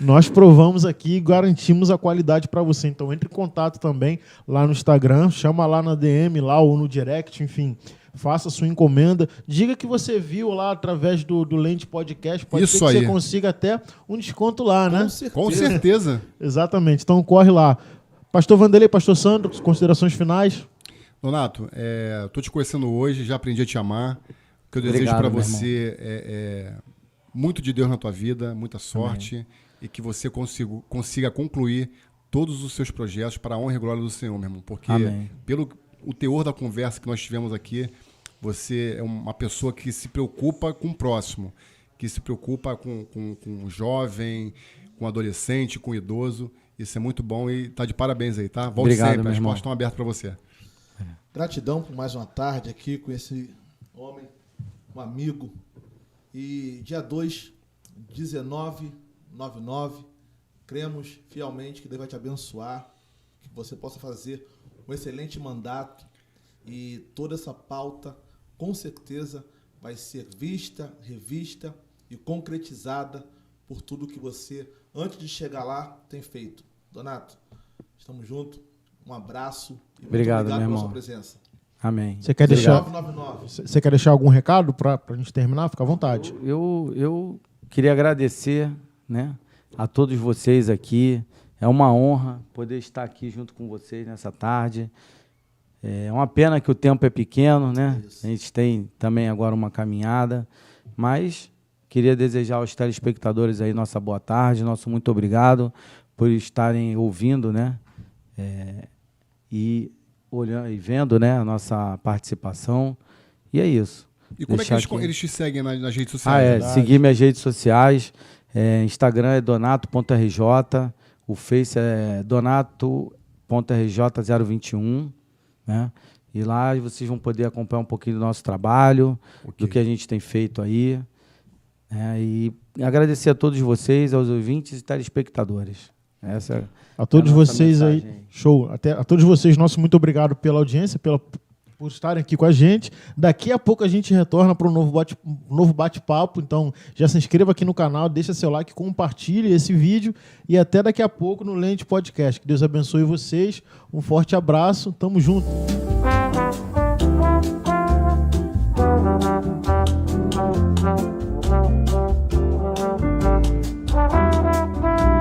Nós provamos aqui e garantimos a qualidade para você. Então entre em contato também lá no Instagram, chama lá na DM lá ou no direct, enfim. Faça sua encomenda. Diga que você viu lá através do Lente Podcast. Pode Isso ser que aí. você consiga até um desconto lá, né? Com certeza. Exatamente. Então corre lá. Pastor Vanderlei, Pastor Sandro, considerações finais? Donato, tô te conhecendo hoje, já aprendi a te amar. O que eu desejo Obrigado, para meu você é muito de Deus na tua vida, muita sorte e que você consiga concluir todos os seus projetos para a honra e glória do Senhor, meu irmão. Porque Amém. pelo o teor da conversa que nós tivemos aqui, você é uma pessoa que se preocupa com o próximo, que se preocupa com o jovem, com o adolescente, com o idoso. Isso é muito bom e tá de parabéns aí, tá? Volte Obrigado, sempre, meu as irmão. portas estão abertas para você. Gratidão por mais uma tarde aqui com esse homem, um amigo. E dia 2, 19/99, cremos fielmente que Deus vai te abençoar, que você possa fazer um excelente mandato e toda essa pauta, com certeza, vai ser vista, revista e concretizada por tudo que você, antes de chegar lá, tem feito. Donato, estamos juntos. Um abraço e Obrigado, muito obrigado meu pela irmão. sua presença. Amém. Você quer deixar, 999. você quer deixar algum recado para a gente terminar? Fica à vontade. Eu queria agradecer, né, a todos vocês aqui. É uma honra poder estar aqui junto com vocês nessa tarde. É uma pena que o tempo é pequeno, né? Isso. A gente tem também agora uma caminhada, mas queria desejar aos telespectadores aí nossa boa tarde, nosso muito obrigado por estarem ouvindo, né? E olhando e vendo, né, a nossa participação. E é isso. E como é que deixar aqui. eles te seguem nas redes sociais? verdade. Seguir minhas redes sociais. Instagram é donato.rj, o Face é donato.rj021, né? E lá vocês vão poder acompanhar um pouquinho do nosso trabalho, do que a gente tem feito aí. E agradecer a todos vocês, aos ouvintes e telespectadores. Essa A todos é a nossa vocês aí, mensagem. show. A todos vocês, muito obrigado pela audiência, por estarem aqui com a gente. Daqui a pouco a gente retorna para um novo bate-papo. Então, já se inscreva aqui no canal, deixa seu like, compartilhe esse vídeo e até daqui a pouco no Lente Podcast. Que Deus abençoe vocês. Um forte abraço. Tamo junto.